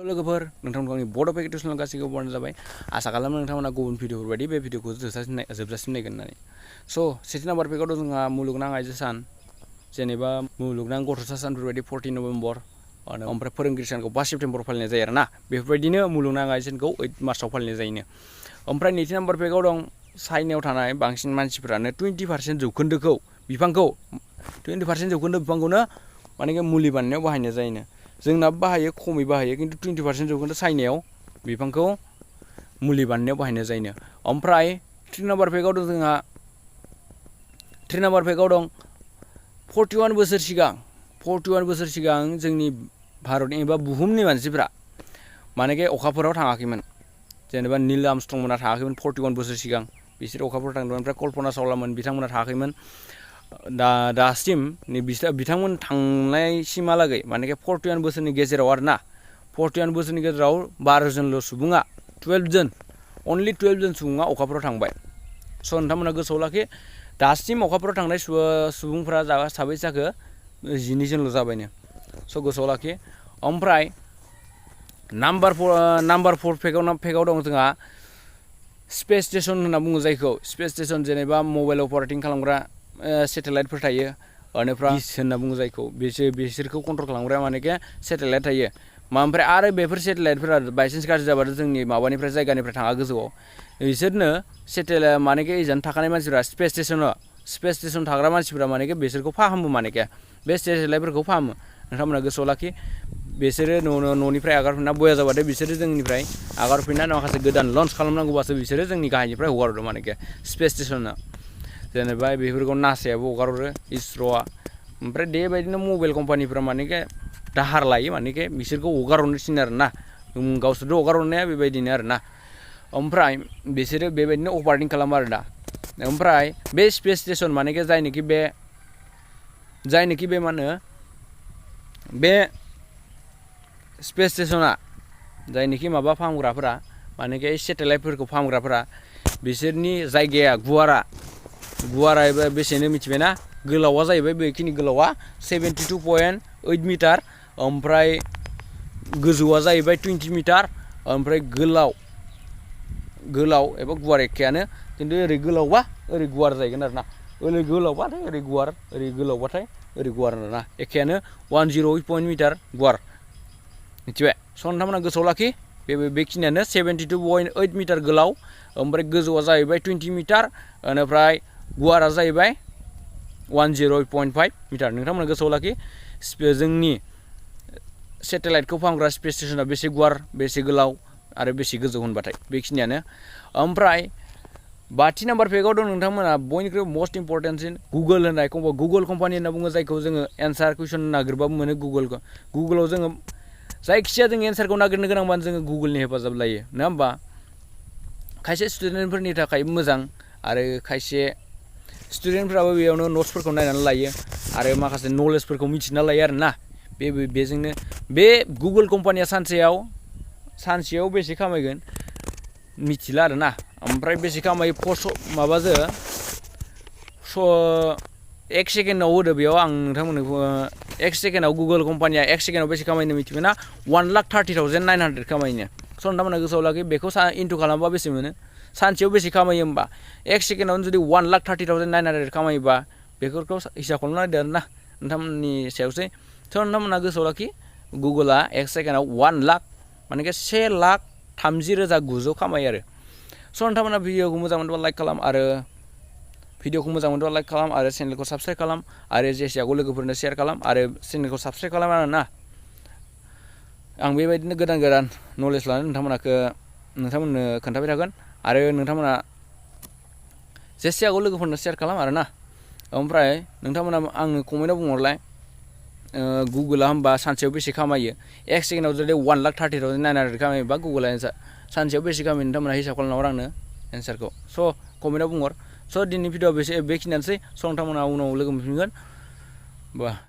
लोगोफोर नोंथांमोनखौ आंनि बड' पेकेट टिउसनाव गासैखौबो बरायनाय जाबाय आसा खालामो नोंथांमोना गुबुन भिडिअफोर बायदि बे भिडिअखौ जोबजासिम नायगोन होननानै स' सेथि नाम्बार पेकआव दं जोंहा मुलुगनां आइजो सान जेनेबा मुलुगनां गथ'सा सानफोरबायदि 14 नभेम्बर ओमफ्राय फोरोंगिरि सानखौ 5 सेप्तेम्बराव फालिनाय जायो आरोना बेफोरबायदिनो मुलुगनां आइजो सानखौ 8 मार्चआव फालिनाय जायोनो ओमफ्राय नैथि नाम्बार पेकआव दं चाइनायाव थानाय बांसिन मानसिफोरानो 20% जौखोन्दोखौ बिफांखौ 20% जौखोन्दो बिफांखौनो माने मुलि बानायनायाव बाहायनाय जायोनो जोंनाबो बाहायो खमै बाहायो खिन्थु 20% जौखोन्दो चाइनायाव बिफांखौ मुलि बानायनायाव बाहायनाय जायोनो ओमफ्राय 3 नाम्बार पेकआव दं जोंहा 3 नाम्बार पेकआव दं 41 बोसोर सिगां जोंनि भारतनि एबा बुहुमनि मानसिफ्रा मानेके अखाफोराव थाङाखैमोन जेनेबा नील आर्मस्ट्रंमोना थाङाखैमोन 41 बोसोर सिगां बिसोर अखाफोराव थांदोंमोन ओमफ्राय कल्पना चावलामोन बिथांमोना थाङाखैमोन दासिम बिथांमोन थांनायसिमहालागै मानेके 41 बोसोरनि गेजेराव आरोना 41 बोसोरनि गेजेराव 12 जनल' सुबुङा 12 जन सुबुङा अखाफोराव थांबाय स' नोंथांमोना गोसोआव लाखि दासिम अखाफोराव थांनाय सुबुंफोरा साबैसे जाखो 12 जनल' जाबायनो स' गोसोआव लाखि ओमफ्राय नाम्बार 4 पेकआव दं जोंहा स्पेस स्टेसन होनना बुङो जायखौ स्पेस स्टेसन जेनेबा मबाइल अपारेटिं खालामग्रा सेटेलाइटफोर थायो बेनिफ्राय होनना बुङो जायखौ बिसोरखौ कन्ट्रल खालामग्रा मानेके सेटेलाइट थायो ओमफ्राय आरो बेफोर सेटेलाइटफोरा बायसान्स गाज्रि जाबाथ' जोंनि माबानिफ्राय जायगानिफ्राय थाङा गोजौआव बिसोरनो सेटेलाइट मानेके एजान थाखानाय मानसिफ्रा स्पेस स्टेसन थाग्रा मानसिफ्रा मानेके बिसोरखौ फाहामो मानेके बे सेटेलाइटफोरखौ फाहामो नोंथांमोना गोसोआव लाखि बिसोरो न'निफ्राय आगारफिनना बया जाबाथाय बिसोरो जोंनिफ्राय आगारफिनना माखासे गोदान लन्च खालामनांगौबासो बिसोरो जोंनि गाहायनिफ्राय हगारहरो मानेके स्पेस स्टेसना जेनेबा बेफोरखौ नासायाबो हगारहरो इसर'आ ओमफ्राय बेबायदिनो मबाइल कम्पानिफ्रा मानेके दाहार लायो मानेके बिसोरखौ हगारहरनो थिनो आरोना गावसोरथ' हगारहरनाया बेबायदिनो आरोना ओमफ्राय बिसोरो बेबायदिनो अपारेटिं खालामो आरो दा ओमफ्राय बे स्पेस स्टेसन मानेके जायनोखि बे मा होनो बे स्पेस स्टेसना जायनोखि माबा फाहामग्राफोरा मानेके सेटेलाइटफोरखौ फाहामग्राफोरा बिसोरनि जायगाया गुवारा एबा बेसेनो मिथिबायना गोलावा जाहैबाय बेखिनि गोलावा 72.8 मिटार ओमफ्राय गोजौआ जाहैबाय 20 मिटार ओमफ्राय गोलाव एबा गुवार एखेयानो खिन्थु ओरै गोलावबा ओरै गुवार जाहैगोन आरोना ओरै गोलावबाथाय ओरै गुवार ओरै गोलावबाथाय ओरै गुवार आरोना एखेयानो 108 मिटार गुवार मिथिबाय स' नोंथांमोना गोसोआव लाखि बेखिनियानो 72.8 मिटार गोलाव ओमफ्राय गोजौआ जाहैबाय 20 मिटार बेनिफ्राय गुवारा जाहैबाय 108.5 मिटार नोंथांमोना गोसोआव लाखि जोंनि सेटेलाइटखौ फाहामग्रा स्पेस स्टेसना बेसे गुवार बेसे गोलाव आरो बेसे गोजौ होनबाथाय बेखिनियानो ओमफ्राय 5 नाम्बार पेकआव दं नोंथांमोना बयनिख्रुइबो मस्ट इम्परटेन्टसिन गुगोल होननाय गुगोल कम्पानि होनना बुङो जायखौ जोङो एन्सार कुइसन नागिरबाबो मोनो गुगोलाव जोङो जायखिजाया जों एन्सारखौ नागिरनो गोनांबानो जोङो गुगोलनि हेफाजाब लायो नङा होमबा खायसे स्टुडेन्टफोरनि थाखाय मोजां आरो खायसे स्टुडेन्टफ्राबो बेयावनो नट्सफोरखौ नायनानै लायो आरो माखासे नलेजफोरखौ मिथिना लायो आरोना बेजोंनो बे गुगोल कम्पानिया सानसेयाव बेसे खामायगोन मिथिला आरोना ओमफ्राय बेसे खामायो माबाजों 1 सेकेन्डआव होदो बेयाव आं नोंथांमोननो 1 सेकेन्डआव गुगोल कम्पानिया 1 सेकेन्डआव बेसे खामायनो मिथिबायना 1,30,900 खामायनो स' नोंथांमोना गोसोआव लाखि बेखौ इन्टु खालामबा बेसे मोनो सानसेयाव बेसे खामायो होमबा 1 सेकेन्डआवनो जुदि 1,30,900 खामायोबा बेफोरखौ हिसाब खालामना नायदो आरोना नोंथांमोननि सायावसै स' नोंथांमोना गोसोआव लाखि गुगोला 1 सेकेन्डआव 1 लाख मानेके 1,30,900 खामायो आरो स' नोंथांमोना भिडिअखौ मोजां मोनोबा लाइक खालाम आरो चेनेलखौ साबस्क्राइब खालाम आरो जेसेयागौ लोगोफोरनो शेयार खालाम आरो चेनेलखौ साबस्क्राइब खालाम आरोना आं बेबायदिनो गोदान नलेज लानानै नोंथांमोननो खोन्थाबाय थागोन आरो नोंथांमोना जेसेयागौ लोगोफोरनो शेयार खालाम आरोना ओमफ्राय नोंथांमोना आंनो कमेन्टआव बुंहरलाय गुगोला होमबा सानसेयाव बेसे खामायो 1 सेकेन्डआव जुदि 1,30,900 खामायोबा गुगोला सानसेयाव बेसे खामायो नोंथांमोना हिसाब खालामना आंनो एन्सारखौ स' कमेन्टआव बुंहर स' दिनैनि भिडिअआ बेखिनियानोसै स' नोंथांमोना उनाव लोगो मोनफिनगोन बा